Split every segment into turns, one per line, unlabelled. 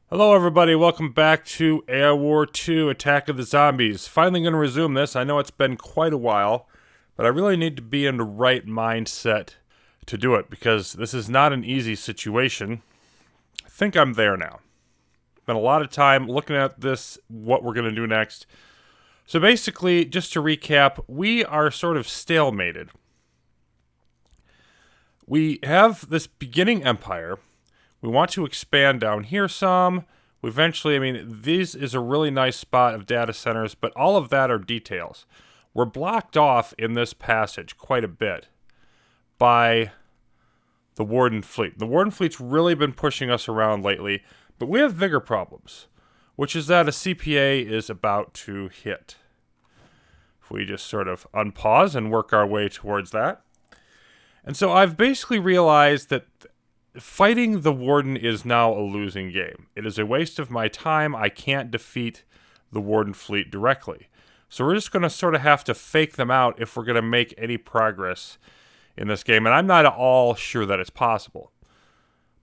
Hello everybody, welcome back to Air War 2 Attack of the Zombies. Finally going to resume this. I know it's been quite a while, but I really need to be in the right mindset to do it because this is not an easy situation. I think I'm there now. Spent a lot of time looking at this, what we're going to do next. So basically, just to recap, we are sort of stalemated. We have this beginning empire. We want to expand down here some. We eventually, this is a really nice spot of data centers, but all of that are details. We're blocked off in this passage quite a bit by the Warden fleet. The Warden fleet's really been pushing us around lately, but we have bigger problems, which is that a CPA is about to hit. If we just sort of unpause and work our way towards that. And so I've basically realized that fighting the Warden is now a losing game. It is a waste of my time. I can't defeat the Warden fleet directly. So we're just going to sort of have to fake them out if we're going to make any progress in this game. And I'm not at all sure that it's possible.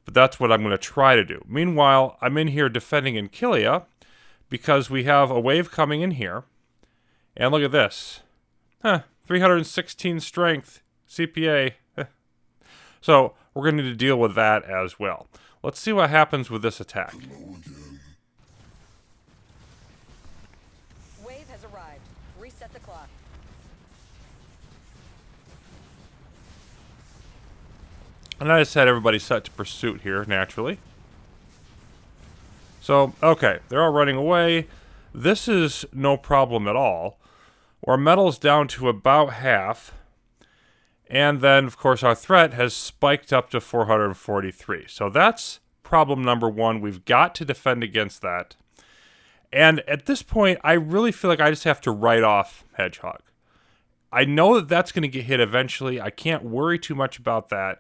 But that's what I'm going to try to do. Meanwhile, I'm in here defending Ankylia because we have a wave coming in here. And look at this. 316 strength. CPA. So we're going to need to deal with that as well. Let's see what happens with this attack.
Wave has arrived. Reset the clock.
And I just had everybody set to pursuit here, naturally. So, okay, they're all running away. This is no problem at all. Our metal's down to about half. And then, of course, our threat has spiked up to 443. So that's problem number one. We've got to defend against that. And at this point, I really feel like I just have to write off Hedgehog. I know that that's going to get hit eventually. I can't worry too much about that.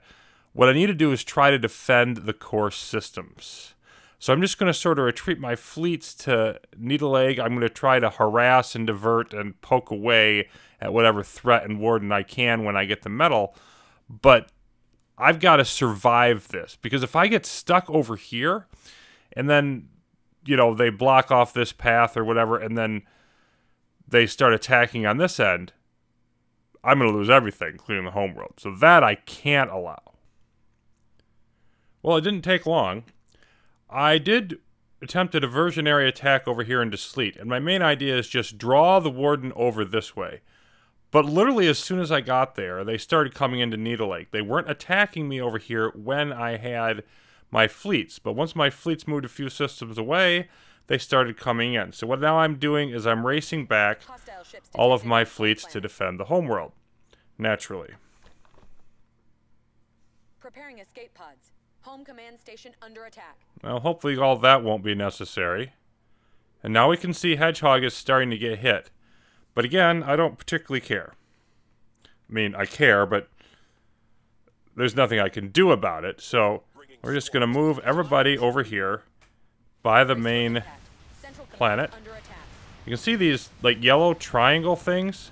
What I need to do is try to defend the core systems. So I'm just going to sort of retreat my fleets to Needle Egg. I'm going to try to harass and divert and poke away at whatever threat and warden I can when I get the metal. But I've got to survive this. Because if I get stuck over here, and then, they block off this path or whatever, and then they start attacking on this end, I'm going to lose everything, including the homeworld. So that I can't allow. Well, it didn't take long. I did attempt a diversionary attack over here into Sleet, and my main idea is just draw the Warden over this way. But literally as soon as I got there, they started coming into Needle Lake. They weren't attacking me over here when I had my fleets, but once my fleets moved a few systems away, they started coming in. So what now I'm doing is I'm racing back all of my fleets to defend the homeworld, naturally.
Preparing escape pods. Home command station under attack.
Well, hopefully all that won't be necessary. And now we can see Hedgehog is starting to get hit. But again, I don't particularly care. I care, but there's nothing I can do about it. So we're just going to move everybody over here by the main planet. You can see these yellow triangle things.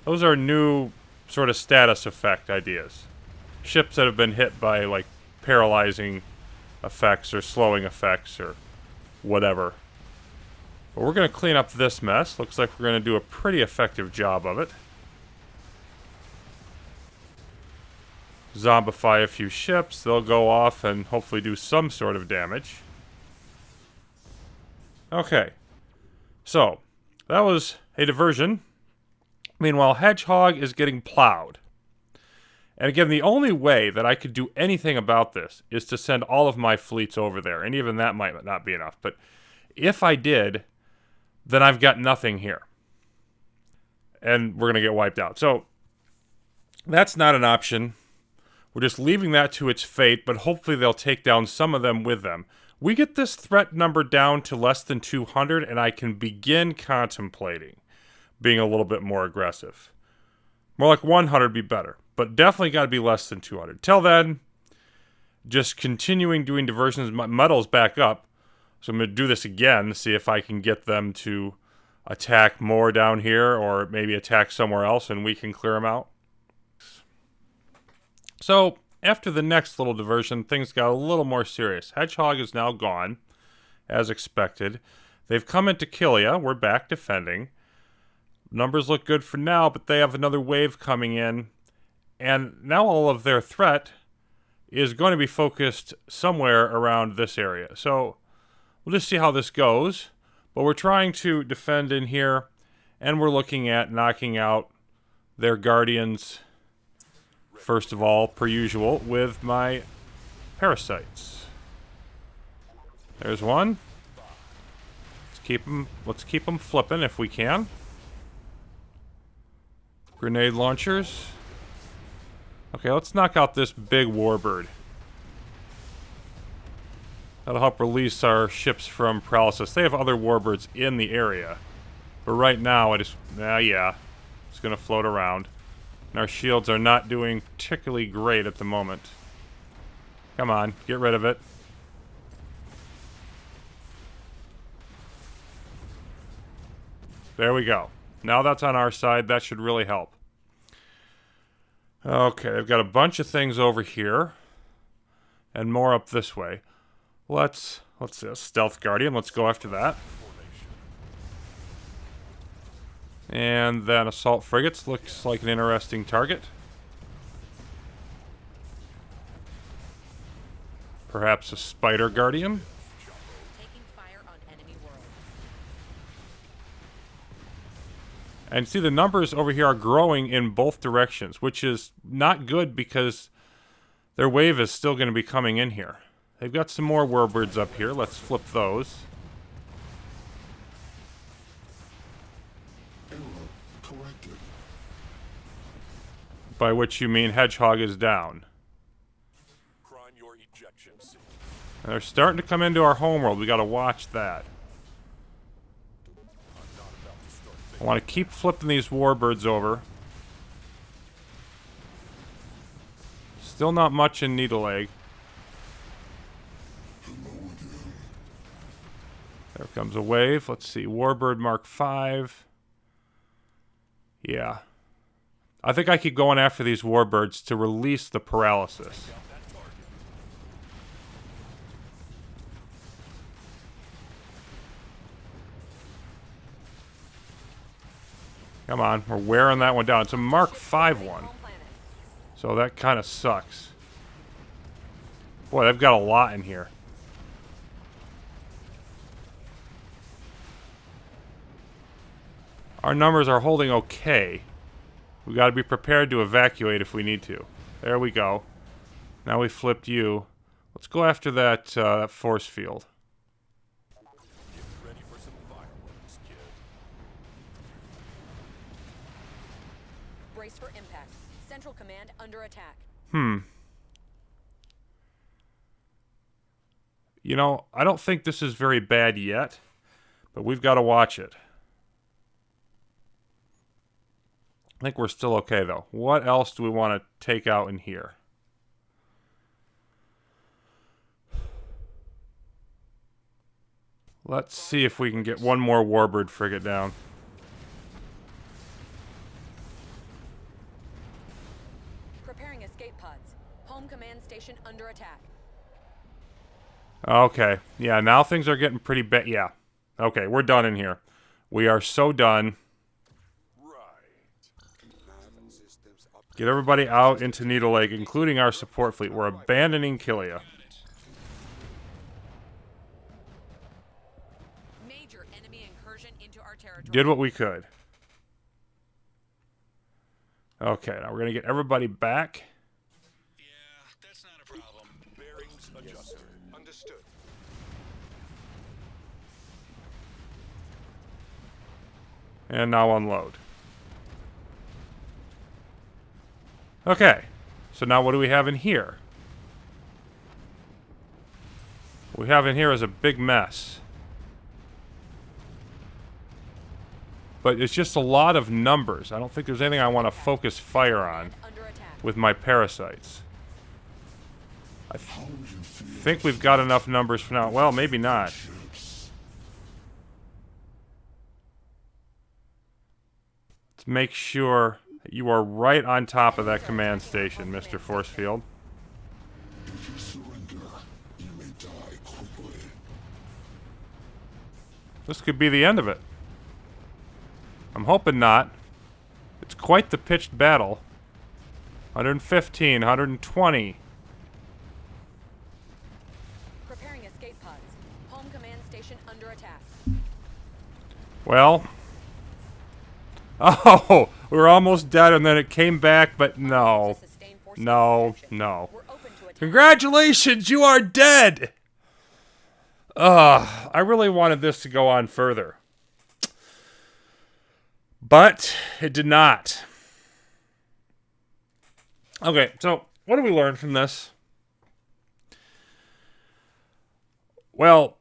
Those are new sort of status effect ideas. Ships that have been hit by paralyzing effects or slowing effects or whatever. But we're going to clean up this mess. Looks like we're going to do a pretty effective job of it. Zombify a few ships. They'll go off and hopefully do some sort of damage. Okay. So, that was a diversion. Meanwhile, Hedgehog is getting plowed. And again, the only way that I could do anything about this is to send all of my fleets over there. And even that might not be enough. But if I did, then I've got nothing here. And we're going to get wiped out. So, that's not an option. We're just leaving that to its fate, but hopefully they'll take down some of them with them. We get this threat number down to less than 200, and I can begin contemplating being a little bit more aggressive. More like 100 would be better. But definitely got to be less than 200. Till then, just continuing doing diversions. My metal's back up. So I'm going to do this again. See if I can get them to attack more down here. Or maybe attack somewhere else and we can clear them out. So after the next little diversion, things got a little more serious. Hedgehog is now gone. as expected. They've come into Kilia. We're back defending. Numbers look good for now, but they have another wave coming in. And now all of their threat is going to be focused somewhere around this area. So we'll just see how this goes. But we're trying to defend in here, and we're looking at knocking out their guardians, first of all, per usual, with my parasites. There's one. Let's keep them flipping if we can. Grenade launchers. Okay, let's knock out this big warbird. That'll help release our ships from paralysis. They have other warbirds in the area. But right now, it's going to float around. And our shields are not doing particularly great at the moment. Come on, get rid of it. There we go. Now that's on our side. That should really help. Okay, they've got a bunch of things over here. And more up this way. Let's see, Stealth Guardian. Let's go after that. And then Assault Frigates looks like an interesting target. Perhaps a Spider Guardian.
Taking fire on enemy world.
And see, the numbers over here are growing in both directions, which is not good because their wave is still going to be coming in here. They've got some more warbirds up here. Let's flip those.
Error corrected.
By which you mean Hedgehog is down.
Prime your ejection seat.
And they're starting to come into our homeworld. We got to watch that. I want to keep flipping these warbirds over. Still not much in Needle Egg. There comes a wave. Let's see. Warbird Mark 5. Yeah. I think I keep going after these warbirds to release the paralysis. Come on. We're wearing that one down. It's a Mark 5 one.
Home planet.
So that kind of sucks. Boy, they've got a lot in here. Our numbers are holding okay. We got to be prepared to evacuate if we need to. There we go. Now we flipped you. Let's go after that force field.
Get ready for some fireworks, kid.
Brace for impact. Central command under attack.
You know, I don't think this is very bad yet, but we've got to watch it. I think we're still okay, though. What else do we want to take out in here? Let's see if we can get one more warbird frigate down.
Preparing escape pods. Home command station under attack.
Okay. Yeah, now things are getting pretty bad. Yeah. Okay, we're done in here. We are so done. Get everybody out into Needle Lake, including our support fleet. We're abandoning Kilia.
Major enemy incursion into our territory.
Did what we could. Okay, now we're going to get everybody back.
Yeah, that's not a problem.
Bearings adjusted. Understood.
And now unload. Okay, so now what do we have in here? What we have in here is a big mess. But it's just a lot of numbers. I don't think there's anything I want to focus fire on
Under attack.
with my parasites. I think we've got enough numbers for now. Well, maybe not. Let's make sure you are right on top of that command station, Mr. Forcefield.
If you surrender, you may die quickly.
This could be the end of it. I'm hoping not. It's quite the pitched battle. 115, 120.
Preparing escape pods. Home command station under attack.
Well. Oh, we were almost dead and then it came back, but no. No, no.
We're open to attack.
Congratulations, you are dead! I really wanted this to go on further. But it did not. Okay, so what do we learn from this? Well,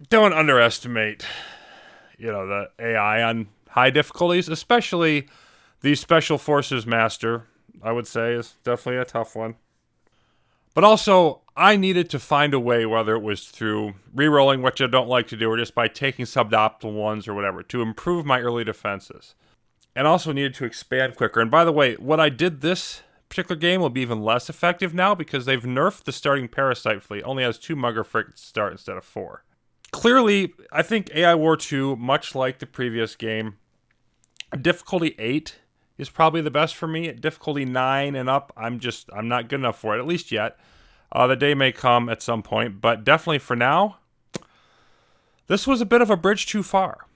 don't underestimate, the AI on high difficulties, especially the Special Forces Master, I would say, is definitely a tough one. But also, I needed to find a way, whether it was through re-rolling, which I don't like to do, or just by taking suboptimal ones or whatever, to improve my early defenses. And also needed to expand quicker. And by the way, what I did this particular game will be even less effective now because they've nerfed the starting Parasite fleet. Only has 2 Mugger frigates to start instead of 4. Clearly, I think AI War 2, much like the previous game, difficulty 8 is probably the best for me. At difficulty 9 and up, I'm not good enough for it, at least yet. The day may come at some point, but definitely for now, this was a bit of a bridge too far.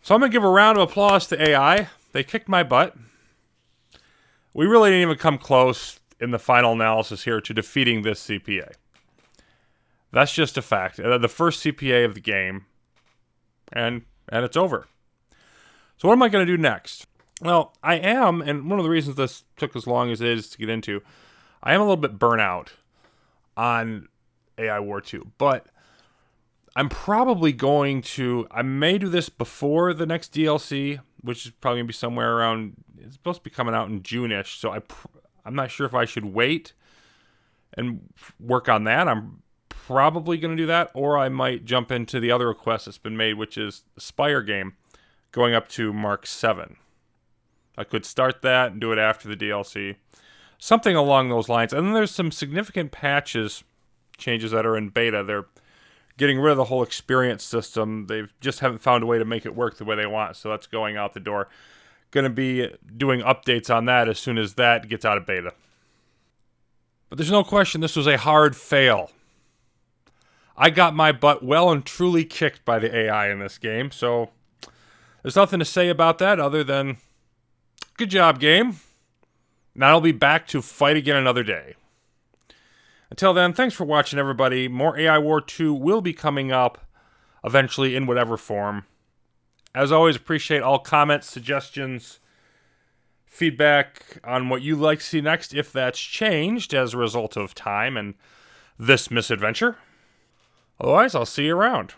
So I'm going to give a round of applause to AI. They kicked my butt. We really didn't even come close in the final analysis here to defeating this CPA. That's just a fact. The first CPA of the game, and it's over. So what am I going to do next? Well, I am, and one of the reasons this took as long as it is to get into, I am a little bit burnt out on AI War 2, but I'm probably I may do this before the next DLC, which is probably going to be somewhere around, it's supposed to be coming out in June-ish, so I'm not sure if I should wait and work on that. I'm probably going to do that, or I might jump into the other request that's been made, which is the Spire game, going up to Mark 7. I could start that and do it after the DLC. Something along those lines. And then there's some significant changes that are in beta. They're getting rid of the whole experience system. They just haven't found a way to make it work the way they want. So that's going out the door. Going to be doing updates on that as soon as that gets out of beta. But there's no question this was a hard fail. I got my butt well and truly kicked by the AI in this game. So there's nothing to say about that other than good job, game. Now I'll be back to fight again another day. Until then, thanks for watching, everybody. More AI War 2 will be coming up eventually in whatever form. As always, appreciate all comments, suggestions, feedback on what you'd like to see next, if that's changed as a result of time and this misadventure. Otherwise, I'll see you around.